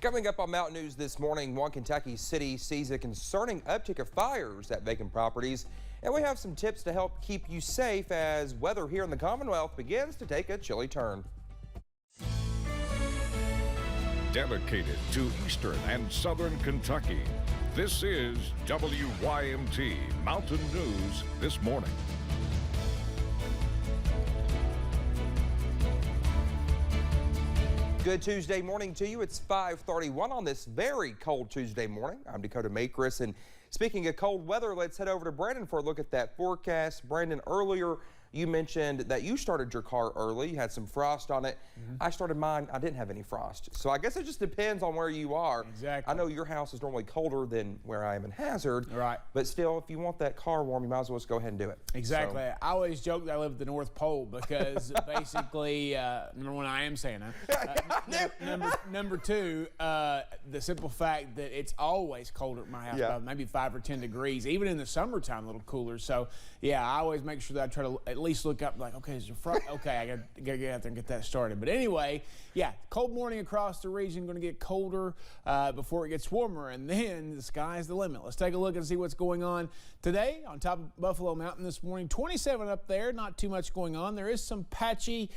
Coming up on Mountain News this morning, one Kentucky city sees a concerning uptick of fires at vacant properties. And we have some tips to help keep you safe as weather here in the Commonwealth begins to take a chilly turn. Dedicated to Eastern and Southern Kentucky, this is WYMT Mountain News this morning. Good Tuesday morning to you. It's 5:31 on this very cold Tuesday morning. I'm Dakota Makris, and speaking of cold weather, let's head over to Brandon for a look at that forecast. Brandon, earlier you mentioned that you started your car early. You had some frost on it. I started mine. I didn't have any frost. So I guess it just depends on where you are. Exactly. I know your house is normally colder than where I am in Hazard. Right. But still, if you want that car warm, you might as well just go ahead and do it. Exactly. So. I always joke that I live at the North Pole because basically, number one, I am Santa. Number two, the simple fact that it's always colder at my house, about maybe 5 or 10 degrees, even in the summertime, a little cooler. So, yeah, I always make sure that I try to at least look up like, okay, is there frost? Okay, I gotta get out there and get that started. But anyway, yeah, cold morning across the region, going to get colder before it gets warmer, and then the sky's the limit. Let's take a look and see what's going on today on top of Buffalo Mountain this morning. 27 up there, not too much going on. There is some patchy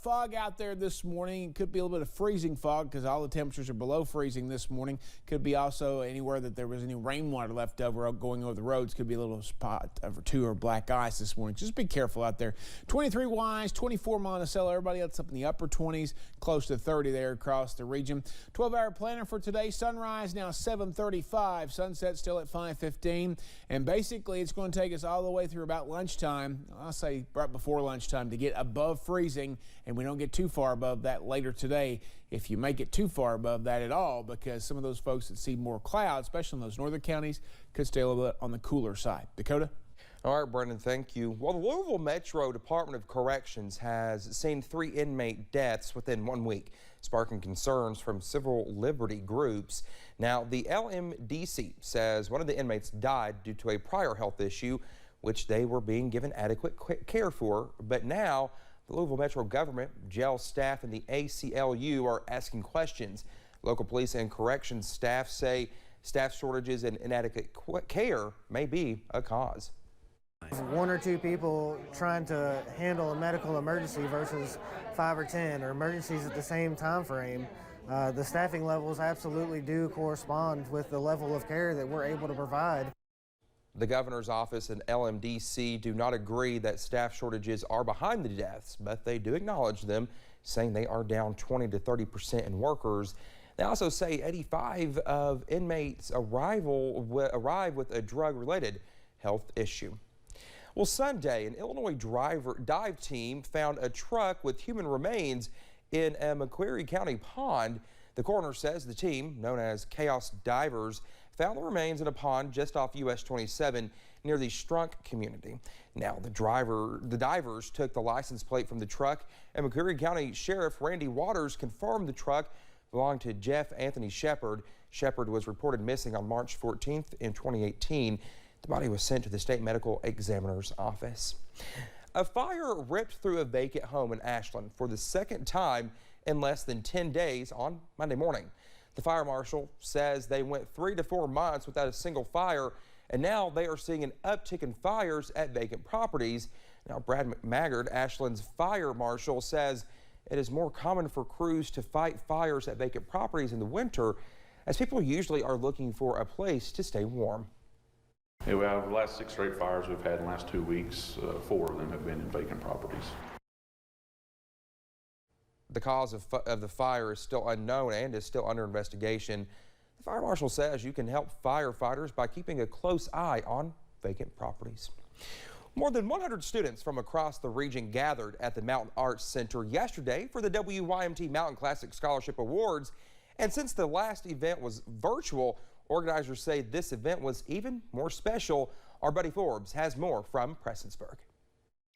fog out there this morning. It could be a little bit of freezing fog because all the temperatures are below freezing this morning. Could be also anywhere that there was any rainwater left over going over the roads. Could be a little spot or two or black ice this morning. Just be careful out there. 23 Wise, 24 Monticello. Everybody else up in the upper 20s, close to 30 there across the region. 12-hour planner for today. Sunrise now 7:35. Sunset still at 5:15. And basically, it's going to take us all the way through about lunchtime. I'll say right before lunchtime to get above freezing, and we don't get too far above that later today. If you make it too far above that at all, because some of those folks that see more clouds, especially in those northern counties, could stay a little bit on the cooler side. Dakota? All right, Brendan, thank you. Well, the Louisville Metro Department of Corrections has seen 3 inmate deaths within 1 week, sparking concerns from civil liberty groups. Now, the LMDC says one of the inmates died due to a prior health issue, which they were being given adequate care for. But now, the Louisville Metro government, jail staff, and the ACLU are asking questions. Local police and corrections staff say staff shortages and inadequate care may be a cause. 1 or 2 people trying to handle a medical emergency versus 5 or 10 or emergencies at the same time frame. The staffing levels absolutely do correspond with the level of care that we're able to provide. The governor's office and LMDC do not agree that staff shortages are behind the deaths, but they do acknowledge them, saying they are down 20 to 30% in workers. They also say 85 of inmates arrive with a drug-related health issue. Well, Sunday, an Illinois dive team found a truck with human remains in a Macquarie County pond. The coroner says the team, known as Chaos Divers, found the remains in a pond just off US 27 near the Strunk community. Now, the divers took the license plate from the truck, and Macquarie County Sheriff Randy Waters confirmed the truck belonged to Jeff Anthony Shepard. Shepard was reported missing on March 14th in 2018. The body was sent to the state medical examiner's office. A fire ripped through a vacant home in Ashland for the second time in less than 10 days on Monday morning. The fire marshal says they went 3 to 4 months without a single fire, and now they are seeing an uptick in fires at vacant properties. Now, Brad McMaggard, Ashland's fire marshal, says it is more common for crews to fight fires at vacant properties in the winter, as people usually are looking for a place to stay warm. Yeah, we have the last 6 straight fires we've had in the last 2 weeks. 4 of them have been in vacant properties. The cause of the fire is still unknown and is still under investigation. The fire marshal says you can help firefighters by keeping a close eye on vacant properties. More than 100 students from across the region gathered at the Mountain Arts Center yesterday for the WYMT Mountain Classic Scholarship Awards. And since the last event was virtual, organizers say this event was even more special. Our buddy Forbes has more from Prestonsburg.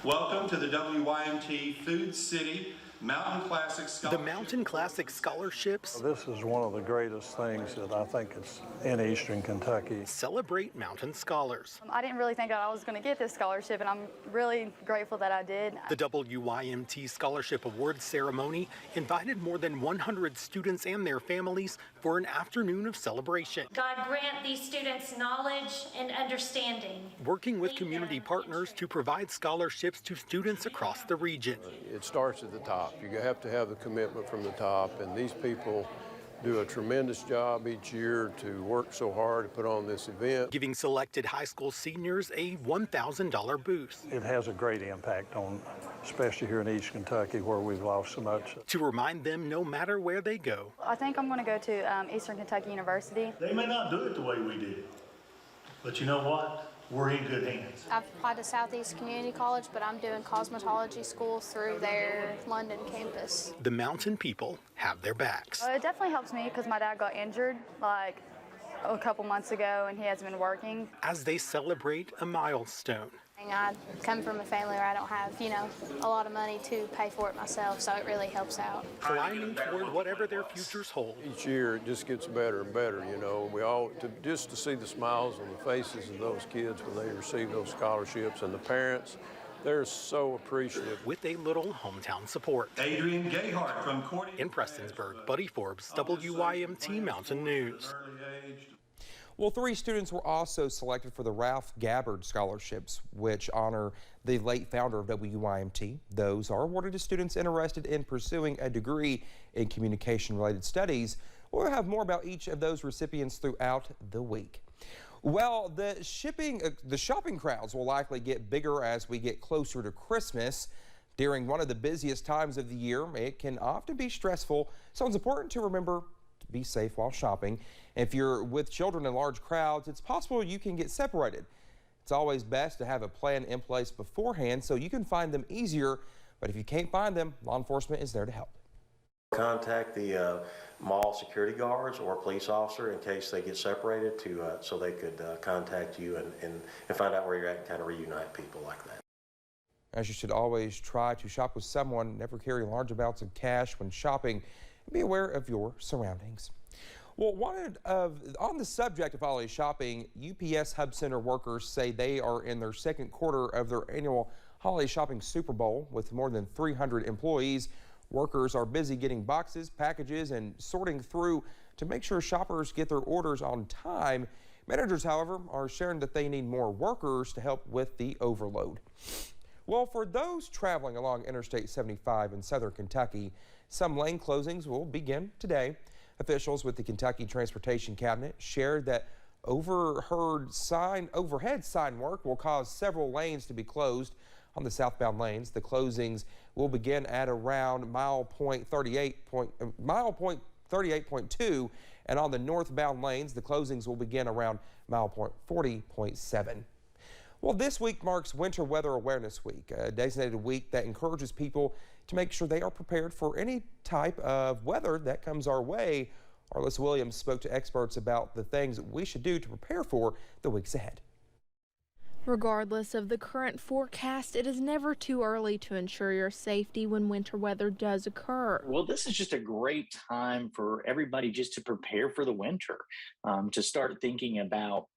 Welcome to the WYMT Food City Mountain Classic Scholarship. The Mountain Classic Scholarships. This is one of the greatest things that I think is in Eastern Kentucky. Celebrate mountain scholars. I didn't really think that I was going to get this scholarship, and I'm really grateful that I did. The WYMT Scholarship Award ceremony invited more than 100 students and their families for an afternoon of celebration. God grant these students knowledge and understanding. Working with community partners to provide scholarships to students across the region. It starts at the top. You have to have the commitment from the top, and these people do a tremendous job each year to work so hard to put on this event. Giving selected high school seniors a $1,000 boost. It has a great impact on, especially here in East Kentucky where we've lost so much. To remind them no matter where they go. I think I'm going to go to Eastern Kentucky University. They may not do it the way we did, but you know what? We're in good hands. I've applied to Southeast Community College, but I'm doing cosmetology school through their London campus. The mountain people have their backs. It definitely helps me because my dad got injured like a couple months ago and he hasn't been working. As they celebrate a milestone. I come from a family where I don't have, a lot of money to pay for it myself, so it really helps out. Climbing toward whatever their futures hold. Each year it just gets better and better, just to see the smiles on the faces of those kids when they receive those scholarships, and the parents, they're so appreciative. With a little hometown support. Adrian Gayhart from Cordy. In Prestonsburg, Buddy Forbes, WYMT Mountain News. Well, 3 students were also selected for the Ralph Gabbard Scholarships, which honor the late founder of WYMT. Those are awarded to students interested in pursuing a degree in communication-related studies. We'll have more about each of those recipients throughout the week. Well, the shopping crowds will likely get bigger as we get closer to Christmas. During one of the busiest times of the year, it can often be stressful, so it's important to remember to be safe while shopping. If you're with children in large crowds, it's possible you can get separated. It's always best to have a plan in place beforehand so you can find them easier, but if you can't find them, law enforcement is there to help. Contact the mall security guards or police officer in case they get separated so they could contact you and find out where you're at and kind of reunite people like that. As you should always try to shop with someone, never carry large amounts of cash when shopping, and be aware of your surroundings. Well, on the subject of holiday shopping, UPS Hub Center workers say they are in their second quarter of their annual holiday shopping Super Bowl. With more than 300 employees, workers are busy getting boxes, packages, and sorting through to make sure shoppers get their orders on time. Managers, however, are sharing that they need more workers to help with the overload. Well, for those traveling along Interstate 75 in southern Kentucky, some lane closings will begin today. Officials with the Kentucky Transportation Cabinet shared that overhead sign work will cause several lanes to be closed on the southbound lanes. The closings will begin at around mile point 38.2, and on the northbound lanes, the closings will begin around mile point 40.7. Well, this week marks Winter Weather Awareness Week, a designated week that encourages people to make sure they are prepared for any type of weather that comes our way. Arliss Williams spoke to experts about the things we should do to prepare for the weeks ahead. Regardless of the current forecast, it is never too early to ensure your safety when winter weather does occur. Well, this is just a great time for everybody just to prepare for the winter, to start thinking about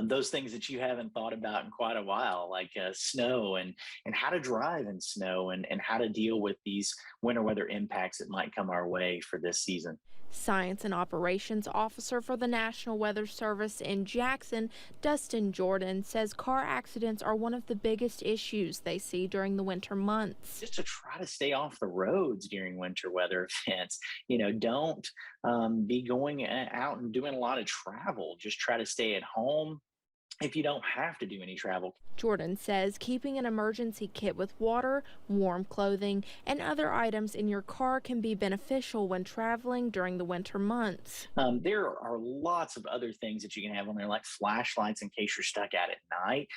those things that you haven't thought about in quite a while, like snow and how to drive in snow and how to deal with these winter weather impacts that might come our way for this season. Science and Operations Officer for the National Weather Service in Jackson, Dustin Jordan, says car accidents are one of the biggest issues they see during the winter months. Just to try to stay off the roads during winter weather events. Don't be going out and doing a lot of travel. Just try to stay at home if you don't have to do any travel. Jordan says keeping an emergency kit with water, warm clothing, and other items in your car can be beneficial when traveling during the winter months. There are lots of other things that you can have on there, like flashlights in case you're stuck out at night.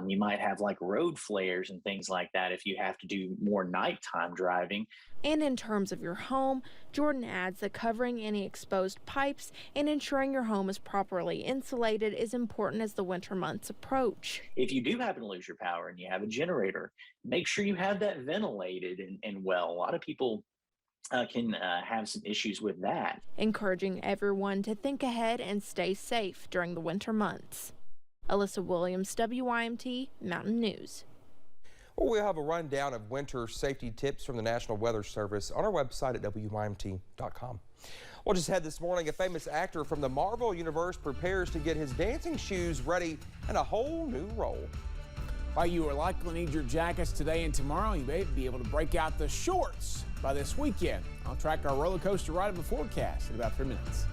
You might have like road flares and things like that if you have to do more nighttime driving. And in terms of your home, Jordan adds that covering any exposed pipes and ensuring your home is properly insulated is important as the winter months approach. If you do happen to lose your power and you have a generator, make sure you have that ventilated and well. A lot of people can have some issues with that. Encouraging everyone to think ahead and stay safe during the winter months. Alyssa Williams, WYMT Mountain News. Well, we'll have a rundown of winter safety tips from the National Weather Service on our website at WYMT.com. Well, just ahead this morning, a famous actor from the Marvel Universe prepares to get his dancing shoes ready in a whole new role. While you are likely to need your jackets today and tomorrow, you may be able to break out the shorts by this weekend. I'll track our roller coaster ride of the forecast in about 3 minutes.